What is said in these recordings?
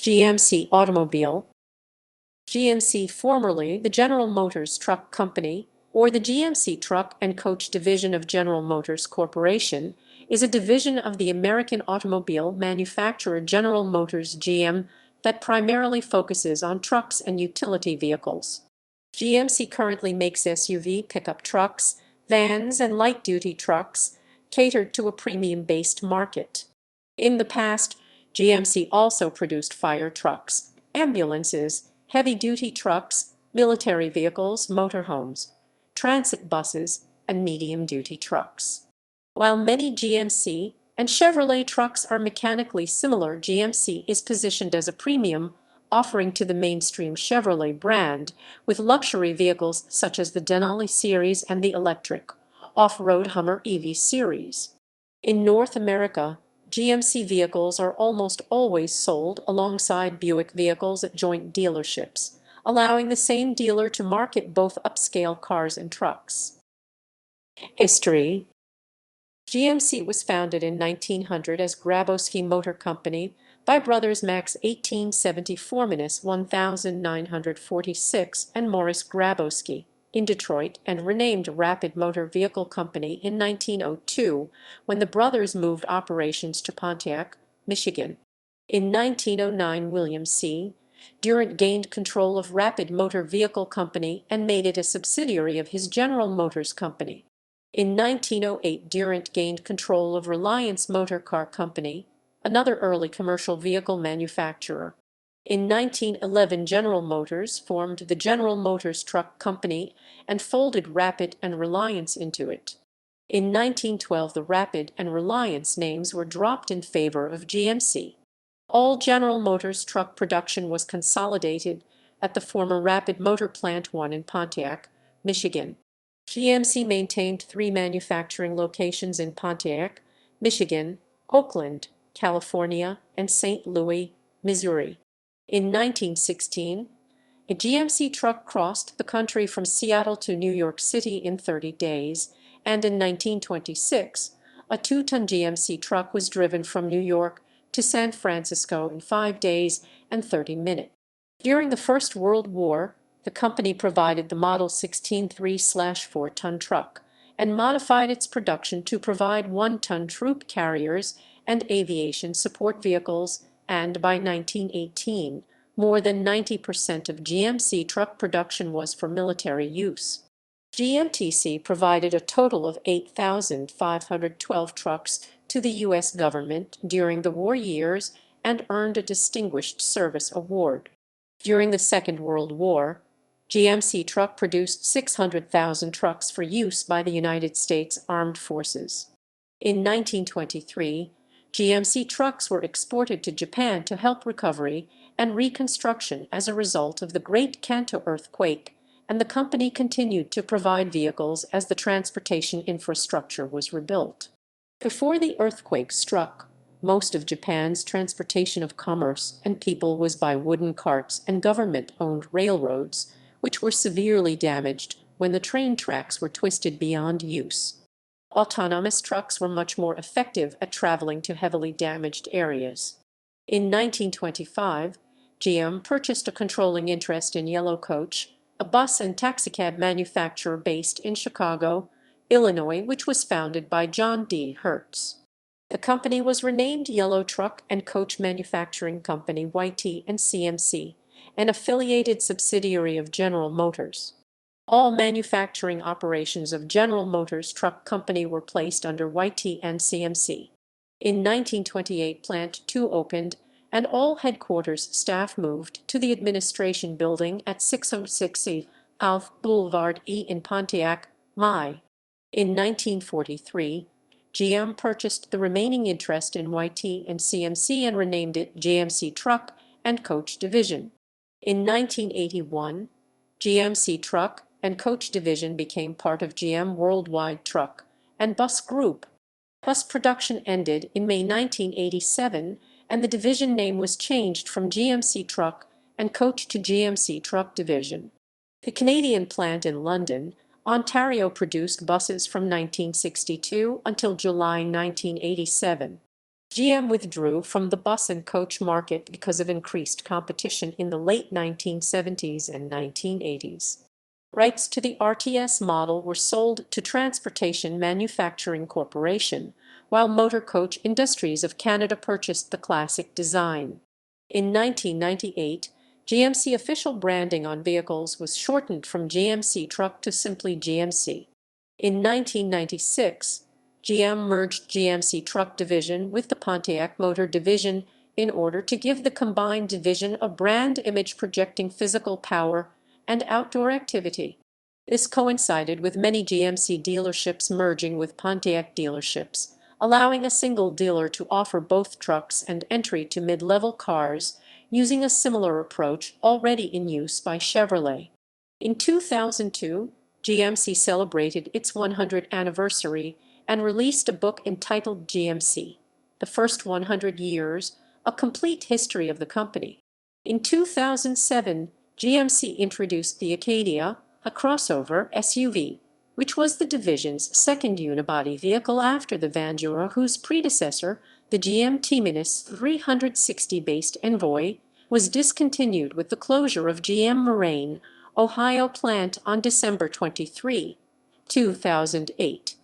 GMC Automobile. GMC, formerly the General Motors Truck Company, or the GMC Truck and Coach Division of General Motors Corporation, is a division of the American automobile manufacturer General Motors GM that primarily focuses on trucks and utility vehicles. GMC currently makes SUV pickup trucks, vans, and light-duty trucks, catered to a premium-based market. In the past, GMC also produced fire trucks, ambulances, heavy-duty trucks, military vehicles, motorhomes, transit buses, and medium-duty trucks. While many GMC and Chevrolet trucks are mechanically similar, GMC is positioned as a premium offering to the mainstream Chevrolet brand, with luxury vehicles such as the Denali series and the electric, off-road Hummer Ev series. In North America, GMC vehicles are almost always sold alongside Buick vehicles at joint dealerships, allowing the same dealer to market both upscale cars and trucks. History. GMC was founded in 1900 as Grabowski Motor Company by brothers Max 1874-1946 and Morris Grabowski in Detroit, and renamed Rapid Motor Vehicle Company in 1902 when the brothers moved operations to Pontiac, Michigan. In 1909, William C. Durant gained control of Rapid Motor Vehicle Company and made it a subsidiary of his General Motors Company. In 1908, Durant gained control of Reliance Motor Car Company, another early commercial vehicle manufacturer. In 1911, General Motors formed the General Motors Truck Company and folded Rapid and Reliance into it. In 1912, the Rapid and Reliance names were dropped in favor of GMC. All General Motors truck production was consolidated at the former Rapid Motor Plant 1 in Pontiac, Michigan. GMC maintained 3 manufacturing locations in Pontiac, Michigan, Oakland, California, and St. Louis, Missouri. In 1916, a GMC truck crossed the country from Seattle to New York City in 30 days, and in 1926, a 2-ton GMC truck was driven from New York to San Francisco in 5 days and 30 minutes. During the First World War, the company provided the Model 16 3/4-ton truck and modified its production to provide 1-ton troop carriers and aviation support vehicles, and by 1918, more than 90% of GMC truck production was for military use. GMTC provided a total of 8,512 trucks to the U.S. government during the war years and earned a Distinguished Service Award. During the Second World War, GMC Truck produced 600,000 trucks for use by the United States Armed Forces. In 1923, GMC trucks were exported to Japan to help recovery and reconstruction as a result of the Great Kanto earthquake, and the company continued to provide vehicles as the transportation infrastructure was rebuilt. Before the earthquake struck, most of Japan's transportation of commerce and people was by wooden carts and government-owned railroads, which were severely damaged when the train tracks were twisted beyond use. Autonomous trucks were much more effective at traveling to heavily damaged areas. In 1925, GM purchased a controlling interest in Yellow Coach, a bus and taxicab manufacturer based in Chicago, Illinois, which was founded by John D. Hertz. The company was renamed Yellow Truck and Coach Manufacturing Company YT and CMC, an affiliated subsidiary of General Motors. All manufacturing operations of General Motors Truck Company were placed under YT and CMC. In 1928, Plant 2 opened, and all headquarters staff moved to the administration building at 606 South Boulevard E in Pontiac, MI. In 1943, GM purchased the remaining interest in YT and CMC and renamed it GMC Truck and Coach Division. In 1981, GMC Truck and Coach Division became part of GM Worldwide Truck and Bus Group. Bus production ended in May 1987, and the division name was changed from GMC Truck and Coach to GMC Truck Division. The Canadian plant in London, Ontario produced buses from 1962 until July 1987. GM withdrew from the bus and coach market because of increased competition in the late 1970s and 1980s. Rights to the RTS model were sold to Transportation Manufacturing Corporation, while Motor Coach Industries of Canada purchased the classic design. In 1998, GMC official branding on vehicles was shortened from GMC Truck to simply GMC. In 1996, GM merged GMC Truck Division with the Pontiac Motor Division in order to give the combined division a brand image projecting physical power and outdoor activity. This coincided with many GMC dealerships merging with Pontiac dealerships, allowing a single dealer to offer both trucks and entry to mid-level cars, using a similar approach already in use by Chevrolet. In 2002, GMC celebrated its 100th anniversary and released a book entitled GMC, The First 100 Years, a complete history of the company. In 2007, GMC introduced the Acadia, a crossover SUV, which was the division's second unibody vehicle after the Vandura, whose predecessor, the GM T-360-based Envoy, was discontinued with the closure of GM Moraine, Ohio plant on December 23, 2008.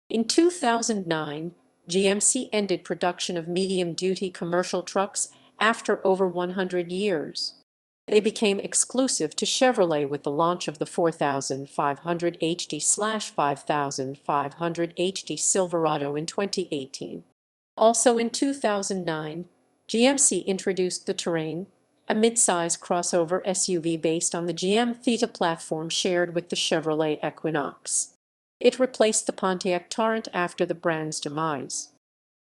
In 2009, GMC ended production of medium-duty commercial trucks after over 100 years. They became exclusive to Chevrolet with the launch of the 4500 HD/5500 HD Silverado in 2018. Also in 2009, GMC introduced the Terrain, a midsize crossover SUV based on the GM Theta platform shared with the Chevrolet Equinox. It replaced the Pontiac Torrent after the brand's demise.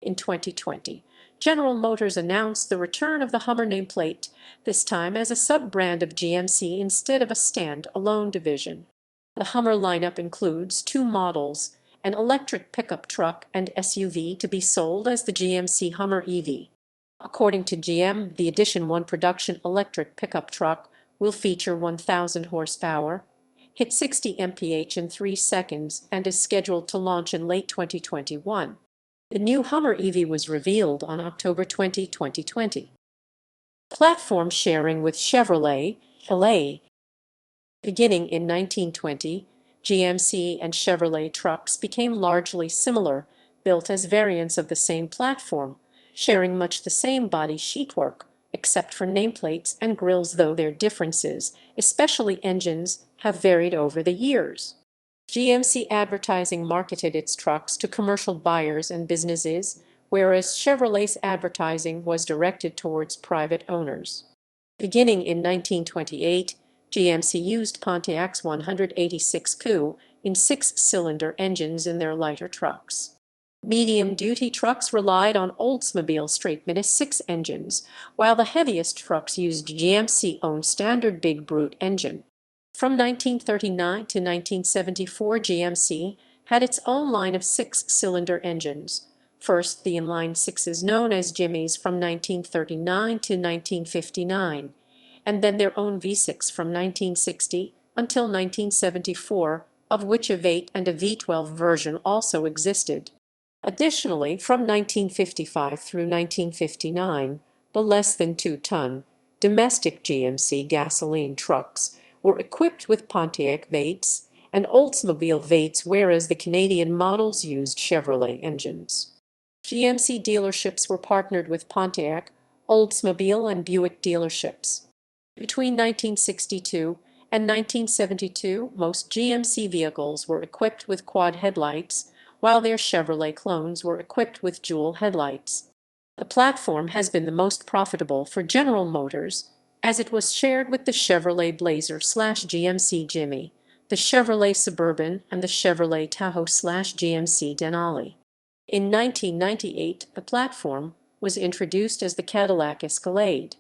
In 2020, General Motors announced the return of the Hummer nameplate, this time as a sub-brand of GMC instead of a stand-alone division. The Hummer lineup includes two models, an electric pickup truck and SUV to be sold as the GMC Hummer Ev. According to GM, the Edition 1 production electric pickup truck will feature 1,000 horsepower, hit 60 mph in 3 seconds, and is scheduled to launch in late 2021. The new Hummer Ev was revealed on October 20, 2020. Platform sharing with Chevrolet, LA. Beginning in 1920, GMC and Chevrolet trucks became largely similar, built as variants of the same platform, sharing much the same body sheetwork, except for nameplates and grills, though their differences, especially engines, have varied over the years. GMC advertising marketed its trucks to commercial buyers and businesses, whereas Chevrolet's advertising was directed towards private owners. Beginning in 1928, GMC used Pontiac's 186 Coup in 6-cylinder engines in their lighter trucks. Medium-duty trucks relied on Oldsmobile straight-minus 6 engines, while the heaviest trucks used GMC-owned standard Big Brute engine. From 1939 to 1974, GMC had its own line of 6-cylinder engines. First, the inline sixes known as Jimmies from 1939 to 1959, and then their own V6 from 1960 until 1974, of which a V8 and a V12 version also existed. Additionally, from 1955 through 1959, the less than 2-ton domestic GMC gasoline trucks were equipped with Pontiac V8s and Oldsmobile V8s, whereas the Canadian models used Chevrolet engines. GMC dealerships were partnered with Pontiac, Oldsmobile, and Buick dealerships. Between 1962 and 1972, most GMC vehicles were equipped with quad headlights, while their Chevrolet clones were equipped with dual headlights. The platform has been the most profitable for General Motors, as it was shared with the Chevrolet Blazer/GMC Jimmy, the Chevrolet Suburban, and the Chevrolet Tahoe/GMC Denali. In 1998, the platform was introduced as the Cadillac Escalade.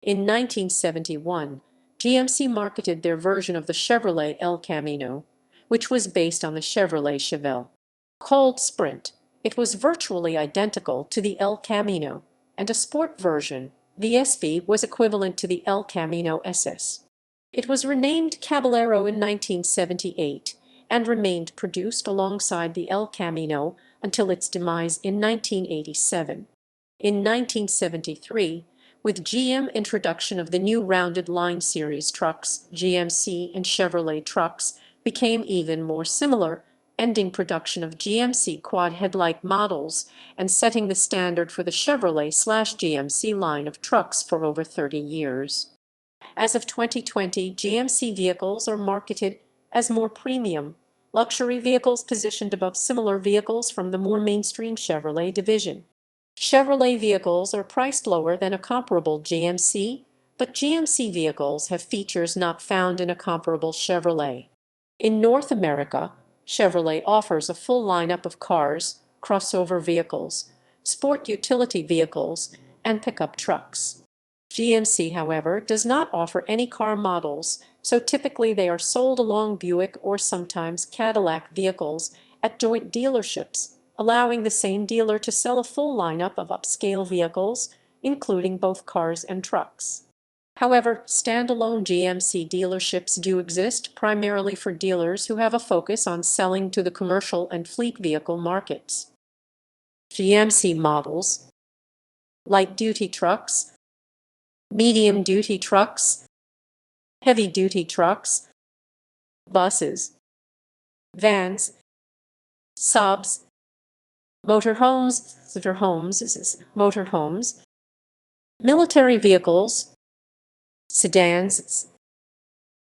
In 1971, GMC marketed their version of the Chevrolet El Camino, which was based on the Chevrolet Chevelle. Called Sprint, it was virtually identical to the El Camino, and a sport version, the SV, was equivalent to the El Camino SS. It was renamed Caballero in 1978 and remained produced alongside the El Camino until its demise in 1987. in 1973, with GM introduction of the new rounded line series trucks, GMC and Chevrolet trucks became even more similar, ending production of GMC quad headlight models and setting the standard for the Chevrolet/GMC line of trucks for over 30 years. As of 2020, GMC vehicles are marketed as more premium, luxury vehicles positioned above similar vehicles from the more mainstream Chevrolet division. Chevrolet vehicles are priced lower than a comparable GMC, but GMC vehicles have features not found in a comparable Chevrolet. In North America, Chevrolet offers a full lineup of cars, crossover vehicles, sport utility vehicles, and pickup trucks. GMC, however, does not offer any car models, so typically they are sold along Buick or sometimes Cadillac vehicles at joint dealerships, allowing the same dealer to sell a full lineup of upscale vehicles, including both cars and trucks. However, standalone GMC dealerships do exist primarily for dealers who have a focus on selling to the commercial and fleet vehicle markets. GMC models: light-duty trucks, medium-duty trucks, heavy-duty trucks, buses, vans, subs, motorhomes, military vehicles, sedans,